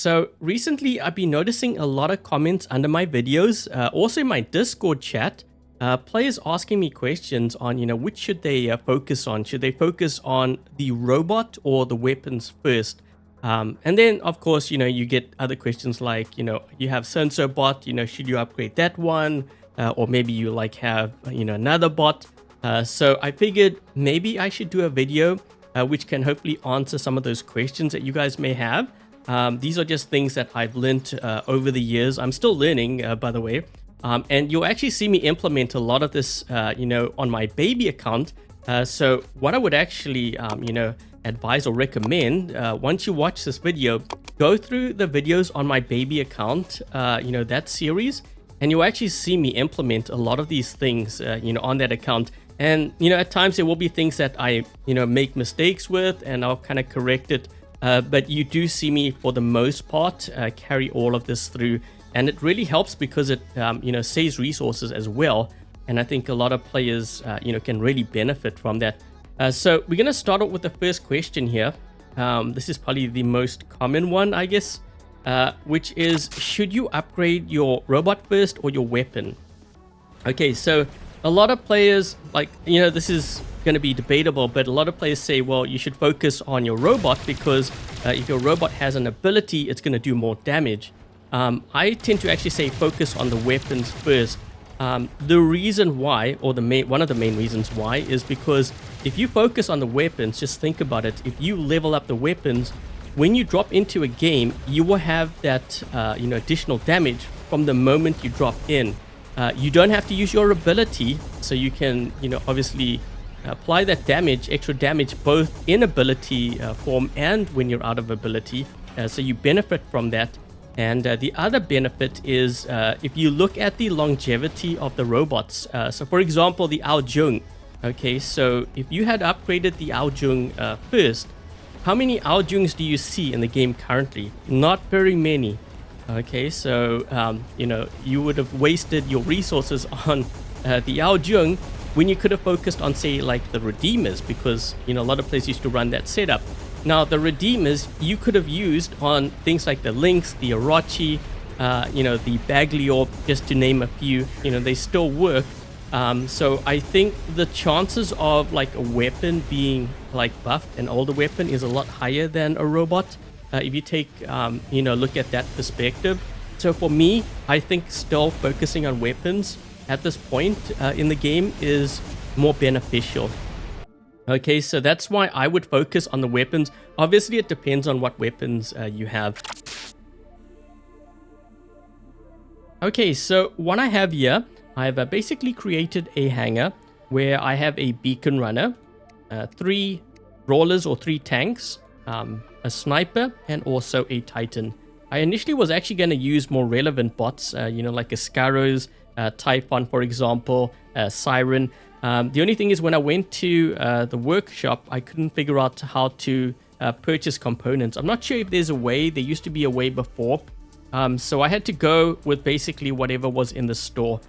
So recently I've been noticing a lot of comments under my videos, also in my Discord chat, players asking me questions on, which should they focus on? Should they focus on the robot or the weapons first? And then of course, you get other questions like, you have so-and-so bot, should you upgrade that one? Or maybe you like have, another bot. So I figured maybe I should do a video which can hopefully answer some of those questions that you guys may have. These are just things that I've learned over the years. I'm still learning, by the way. And you'll actually see me implement a lot of this, on my baby account. So what I would actually, advise or recommend, once you watch this video, go through the videos on my baby account, that series, and you'll actually see me implement a lot of these things, on that account. And, at times there will be things that I, make mistakes with, and I'll kind of correct it. But you do see me, for the most part, carry all of this through. And it really helps because it, saves resources as well. And I think a lot of players, can really benefit from that. So we're going to start off with the first question here. This is probably the most common one, I guess, which is, should you upgrade your robot first or your weapon? Okay, so a lot of players, this is going to be debatable, but a lot of players say, well, you should focus on your robot because if your robot has an ability, it's going to do more damage. I tend to actually say focus on the weapons first. The reason why, or one of the main reasons why, is because if you focus on the weapons, just think about it. If you level up the weapons, when you drop into a game, you will have that additional damage from the moment you drop in. You don't have to use your ability, so you can obviously apply that damage, extra damage, both in ability form and when you're out of ability. So you benefit from that. And the other benefit is if you look at the longevity of the robots. So for example, the Ao Jung. Okay, so if you had upgraded the Ao Jung first, how many Ao Jungs do you see in the game currently? Not very many. Okay, so you would have wasted your resources on the Ao Jung when you could have focused on, say, like the Redeemers, because a lot of players used to run that setup. Now the Redeemers you could have used on things like the Lynx, the Orochi, the Bagliorb, just to name a few. They still work. So I think the chances of like a weapon being like buffed, an older weapon, is a lot higher than a robot. If you take look at that perspective. So for me, I think still focusing on weapons at this point in the game is more beneficial. Okay, so that's why I would focus on the weapons. Obviously, it depends on what weapons you have. Okay, so what I have here, I've basically created a hangar where I have a beacon runner, 3 brawlers or 3 tanks, a sniper, and also a titan. I initially was actually going to use more relevant bots, like a Scaros, Typhon, for example, Siren. The only thing is, when I went to the workshop, I couldn't figure out how to purchase components. I'm not sure if there's a way. There used to be a way before. So I had to go with basically whatever was in the store.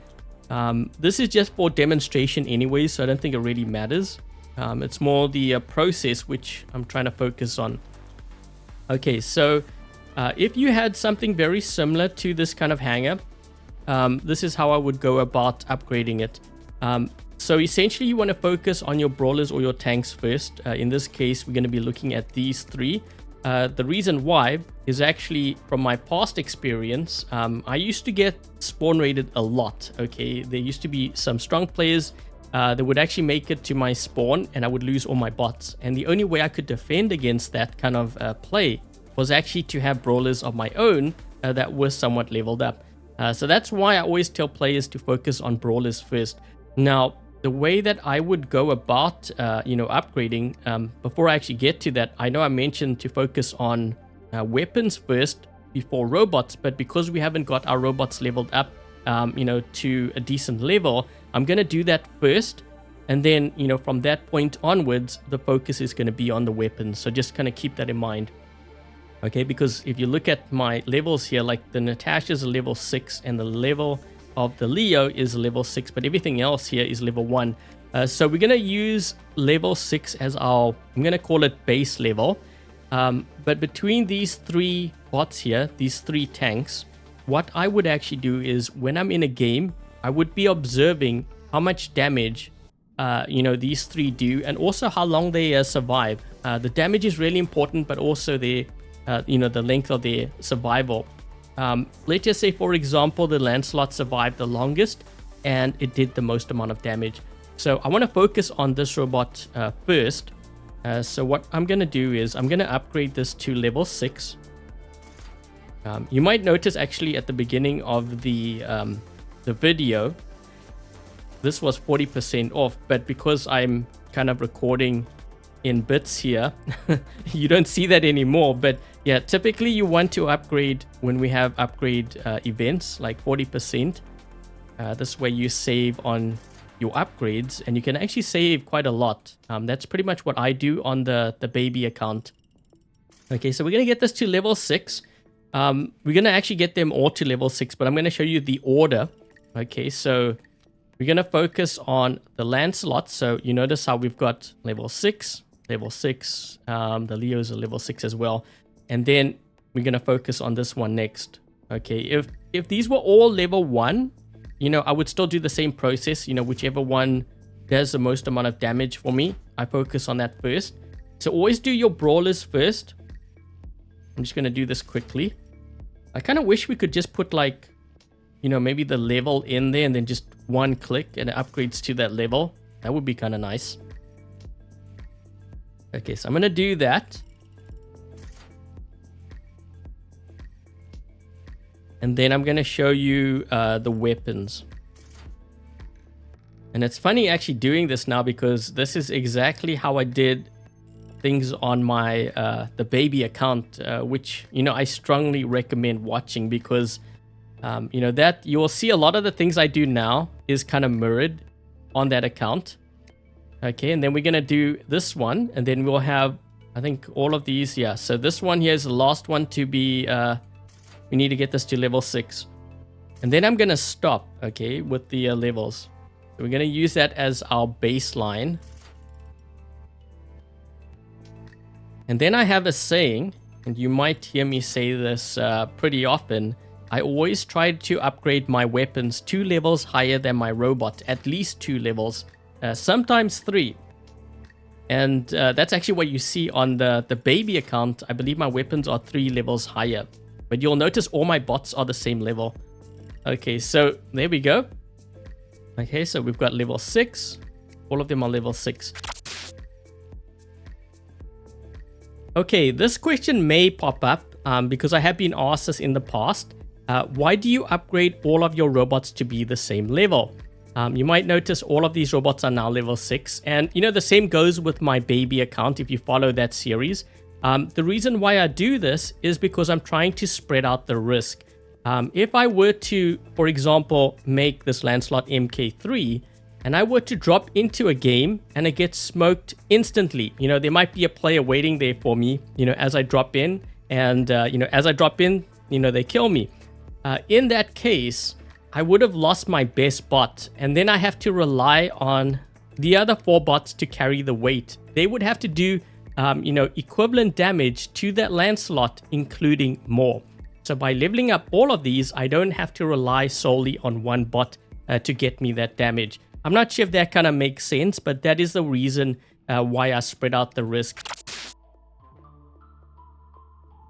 This is just for demonstration anyway, so I don't think it really matters. It's more the process which I'm trying to focus on. Okay, so if you had something very similar to this kind of hangar, this is how I would go about upgrading it. So essentially you want to focus on your brawlers or your tanks first. In this case, we're going to be looking at these 3. The reason why is actually from my past experience. I used to get spawn raided a lot. Okay, there used to be some strong players that would actually make it to my spawn, and I would lose all my bots. And the only way I could defend against that kind of play was actually to have brawlers of my own that were somewhat leveled up. So that's why I always tell players to focus on brawlers first. Now, the way that I would go about, upgrading, before I actually get to that, I know I mentioned to focus on weapons first before robots, but because we haven't got our robots leveled up, to a decent level, I'm going to do that first. And then, from that point onwards, the focus is going to be on the weapons. So just kind of keep that in mind. Okay, because if you look at my levels here, like the Natasha's a level 6 and the level of the Leo is level 6, but everything else here is level 1. So we're going to use level 6 as our, I'm going to call it base level. But between these 3 bots here, these 3 tanks, what I would actually do is when I'm in a game, I would be observing how much damage these 3 do, and also how long they survive. The damage is really important, but also their the length of their survival. Let's just say, for example, the Lancelot survived the longest and it did the most amount of damage. So I want to focus on this robot first. So what I'm going to do is I'm going to upgrade this to level 6. You might notice actually at the beginning of the video, this was 40% off, but because I'm kind of recording in bits here, you don't see that anymore. But yeah, typically you want to upgrade when we have upgrade events, like 40%. This way you save on your upgrades, and you can actually save quite a lot. That's pretty much what I do on the baby account. Okay, so we're going to get this to level 6. We're going to actually get them all to level 6, but I'm going to show you the order. Okay, so we're going to focus on the Lancelot. So you notice how we've got level 6, level 6. The Leos are level 6 as well. And then we're going to focus on this one next. Okay, if these were all level 1, I would still do the same process. Whichever one does the most amount of damage for me, I focus on that first. So always do your brawlers first. I'm just going to do this quickly. I kind of wish we could just put like, maybe the level in there and then just one click and it upgrades to that level. That would be kind of nice. Okay, so I'm going to do that. And then I'm going to show you the weapons. And it's funny actually doing this now, because this is exactly how I did things on my the baby account, which I strongly recommend watching, because that you will see a lot of the things I do now is kind of mirrored on that account. Okay, and then we're going to do this one, and then we'll have, I think, all of these. Yeah, so this one here is the last one to be we need to get this to level 6. And then I'm going to stop, okay, with the levels. So we're going to use that as our baseline. And then I have a saying, and you might hear me say this pretty often. I always try to upgrade my weapons 2 levels higher than my robot, at least 2 levels, sometimes 3. And that's actually what you see on the baby account. I believe my weapons are 3 levels higher. But you'll notice all my bots are the same level. Okay, so there we go. Okay, so we've got level 6. All of them are level 6. Okay, this question may pop up because I have been asked this in the past. Why do you upgrade all of your robots to be the same level? You might notice all of these robots are now level 6. And, the same goes with my baby account if you follow that series. The reason why I do this is because I'm trying to spread out the risk. If I were to, for example, make this Lancelot MK3, and I were to drop into a game and it gets smoked instantly, there might be a player waiting there for me, as I drop in, and, as I drop in, they kill me. In that case, I would have lost my best bot, and then I have to rely on the other 4 bots to carry the weight. They would have to do equivalent damage to that Lancelot, including more. So by leveling up all of these, I don't have to rely solely on one bot to get me that damage. I'm not sure if that kind of makes sense, but that is the reason why I spread out the risk.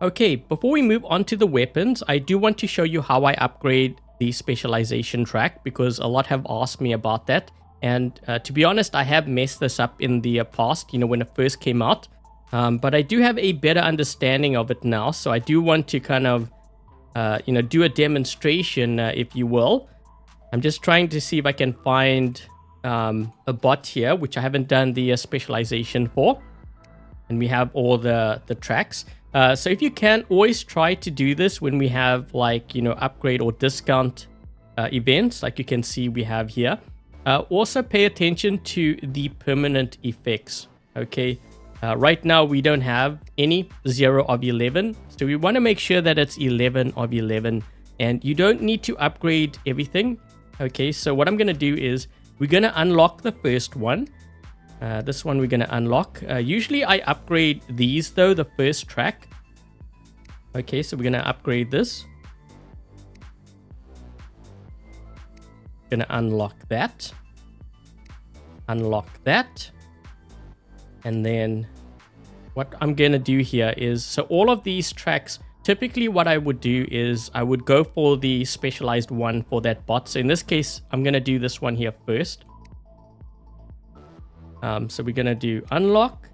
Okay, before we move on to the weapons, I do want to show you how I upgrade the specialization track, because a lot have asked me about that. And to be honest, I have messed this up in the past, when it first came out. But I do have a better understanding of it now. So I do want to kind of, do a demonstration, if you will. I'm just trying to see if I can find a bot here, which I haven't done the specialization for. And we have all the tracks. So if you can, always try to do this when we have upgrade or discount events, like you can see we have here. Also pay attention to the permanent effects. Okay. Right now we don't have any 0 of 11. So we want to make sure that it's 11 of 11. And you don't need to upgrade everything. Okay. So what I'm going to do is we're going to unlock the first one. This one we're going to unlock. Usually I upgrade these though, the first track. Okay, so we're going to upgrade this. Going to unlock that. Unlock that. And then what I'm going to do here is, so all of these tracks, typically what I would do is I would go for the specialized one for that bot. So in this case, I'm going to do this one here first. So we're going to do unlock.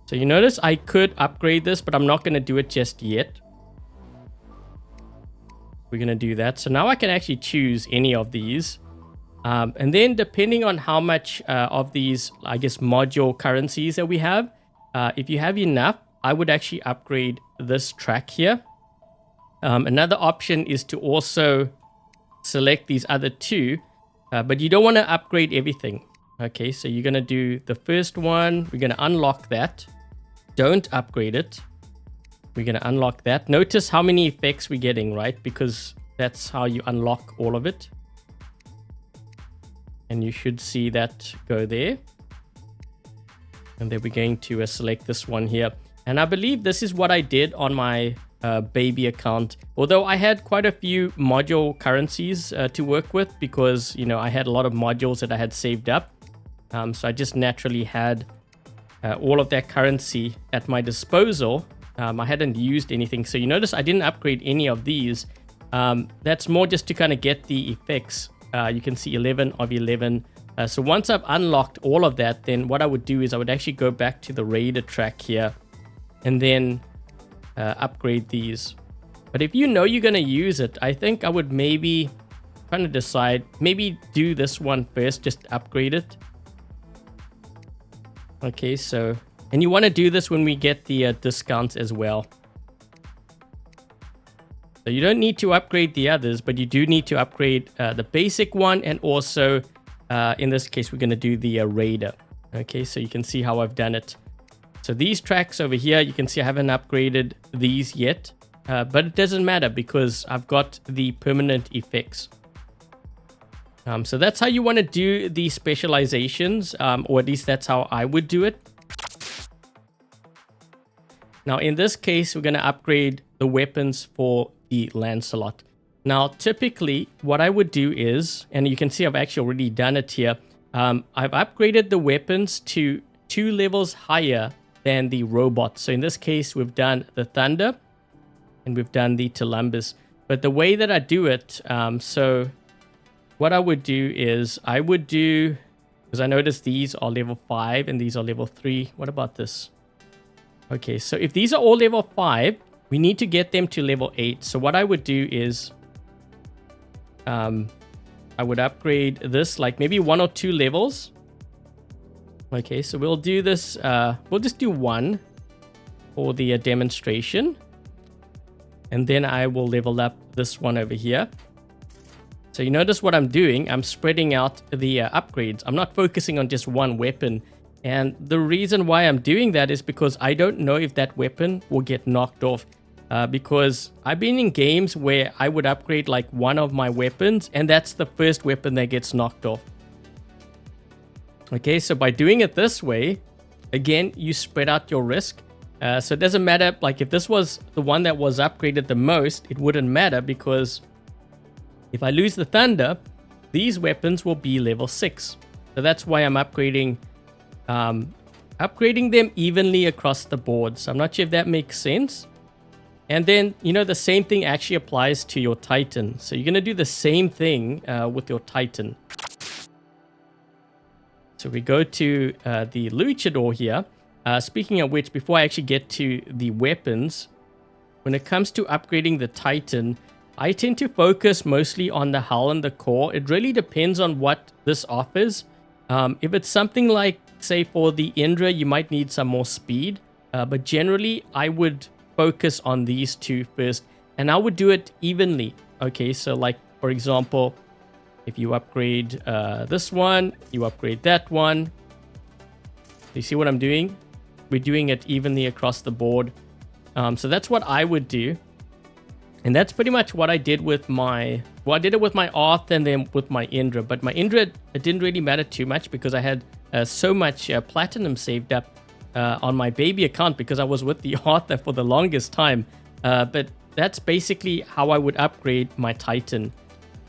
So you notice I could upgrade this, but I'm not going to do it just yet. We're going to do that. So now I can actually choose any of these. And then depending on how much of these, I guess, module currencies that we have, if you have enough, I would actually upgrade this track here. Another option is to also select these other two, but you don't want to upgrade everything. Okay, so you're going to do the first one. We're going to unlock that. Don't upgrade it. We're going to unlock that. Notice how many effects we're getting, right? Because that's how you unlock all of it. And you should see that go there. And then we're going to select this one here. And I believe this is what I did on my baby account. Although I had quite a few module currencies to work with because, you know, I had a lot of modules that I had saved up. So I just naturally had all of that currency at my disposal. I hadn't used anything. So you notice I didn't upgrade any of these. That's more just to kind of get the effects. You can see 11 of 11. So once I've unlocked all of that, then what I would do is I would actually go back to the Raider track here and then upgrade these. But if you know you're going to use it, I think I would maybe kind of decide, maybe do this one first, just upgrade it. Okay, so, and you want to do this when we get the discounts as well. So you don't need to upgrade the others, but you do need to upgrade the basic one. And also, in this case, we're going to do the Raider. Okay, so you can see how I've done it. So these tracks over here, you can see I haven't upgraded these yet. But it doesn't matter because I've got the permanent effects. So that's how you want to do the specializations, or at least that's how I would do it. Now, in this case, we're going to upgrade the weapons for the Lancelot. Now, typically, what I would do is, and you can see I've actually already done it here, I've upgraded the weapons to 2 levels higher than the robot. So in this case, we've done the Thunder and we've done the Columbus. But the way that I do it, so what I would do is I would do, because I noticed these are level 5 and these are level 3. What about this? Okay, so if these are all level 5, we need to get them to level 8. So what I would do is I would upgrade this like maybe 1 or 2 levels. Okay, so we'll do this. We'll just do 1 for the demonstration. And then I will level up this one over here. So you notice what I'm doing. I'm spreading out the upgrades. I'm not focusing on just one weapon. And the reason why I'm doing that is because I don't know if that weapon will get knocked off. Because I've been in games where I would upgrade like one of my weapons and that's the first weapon that gets knocked off. Okay, so by doing it this way, again, you spread out your risk. So it doesn't matter, like if this was the one that was upgraded the most, it wouldn't matter because if I lose the Thunder, these weapons will be level 6. So that's why I'm upgrading them evenly across the board. So I'm not sure if that makes sense. And then, you know, the same thing actually applies to your Titan. So you're going to do the same thing with your Titan. So we go to the Luchador here. Speaking of which, before I actually get to the weapons, when it comes to upgrading the Titan, I tend to focus mostly on the hull and the core. It really depends on what this offers. If it's something like, say, for the Indra, you might need some more speed. But generally, I would focus on these two first. And I would do it evenly. Okay, so like, for example, if you upgrade this one, you upgrade that one. You see what I'm doing? We're doing it evenly across the board. So that's what I would do. And that's pretty much what I did with my... Well, I did it with my Arth and then with my Indra. But my Indra, it didn't really matter too much because I had so much platinum saved up on my baby account because I was with the author for the longest time. But that's basically how I would upgrade my Titan.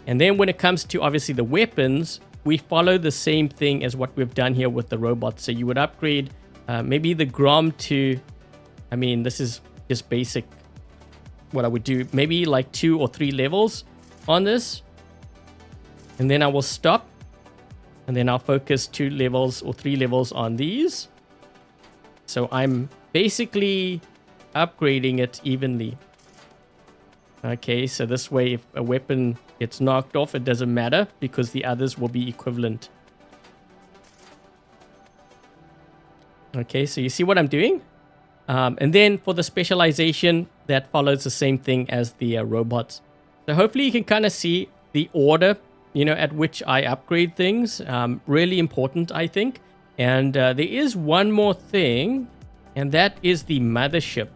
And then when it comes to obviously the weapons, we follow the same thing as what we've done here with the robots. So you would upgrade maybe the Grom to, I mean, this is just basic what I would do, maybe like 2 or 3 levels on this. And then I will stop. And then I'll focus 2 levels or 3 levels on these. So I'm basically upgrading it evenly. Okay, so this way if a weapon gets knocked off, it doesn't matter because the others will be equivalent. Okay, so you see what I'm doing? And then for the specialization, that follows the same thing as the robots. So hopefully you can kind of see the order, you know, at which I upgrade things. Really important, I think. And there is one more thing, and that is the mothership.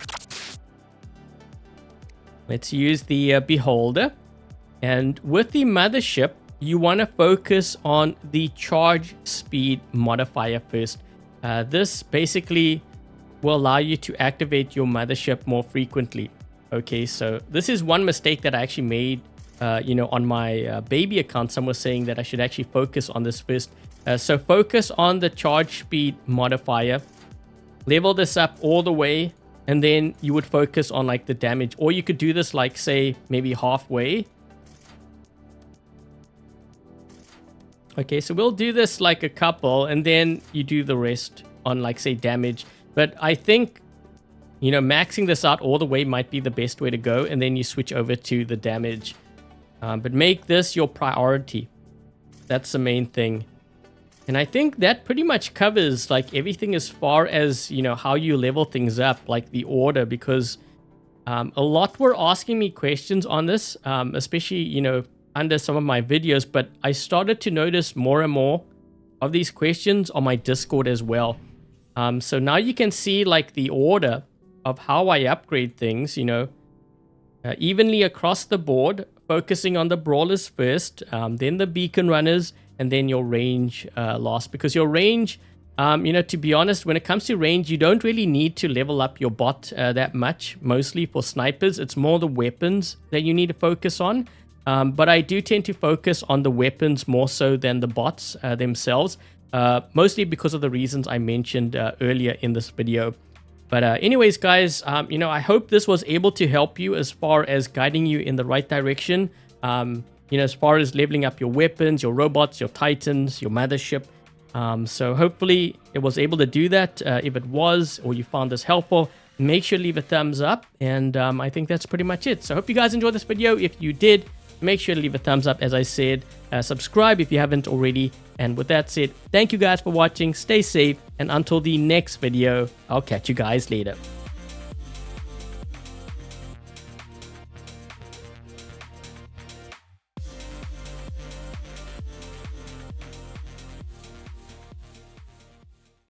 Let's use the beholder. And with the mothership, you want to focus on the charge speed modifier first. This basically will allow you to activate your mothership more frequently. Okay, so this is one mistake that I actually made, you know, on my baby account. Someone was saying that I should actually focus on this first. So focus on the charge speed modifier, level this up all the way, and then you would focus on like the damage. Or you could do this like, say, maybe halfway. Okay, so we'll do this like a couple, and then you do the rest on like, say, damage. But I think, you know, maxing this out all the way might be the best way to go, and then you switch over to the damage. But make this your priority. That's the main thing. And I think that pretty much covers like everything as far as, you know, how you level things up, like the order, because a lot were asking me questions on this, especially, you know, under some of my videos, but I started to notice more and more of these questions on my Discord as well. So now you can see like the order of how I upgrade things, you know, evenly across the board, focusing on the brawlers first, then the beacon runners, and then your range last. Because your range, you know, to be honest, when it comes to range, you don't really need to level up your bot that much. Mostly for snipers, it's more the weapons that you need to focus on. But I do tend to focus on the weapons more so than the bots themselves. Mostly because of the reasons I mentioned earlier in this video. But anyways, guys, you know, I hope this was able to help you as far as guiding you in the right direction. You know, as far as leveling up your weapons, your robots, your titans, your mothership. So hopefully it was able to do that. If it was, or you found this helpful, make sure to leave a thumbs up. And I think that's pretty much it. So I hope you guys enjoyed this video. If you did, make sure to leave a thumbs up, as I said. Subscribe if you haven't already. And with that said, thank you guys for watching. Stay safe. And until the next video, I'll catch you guys later.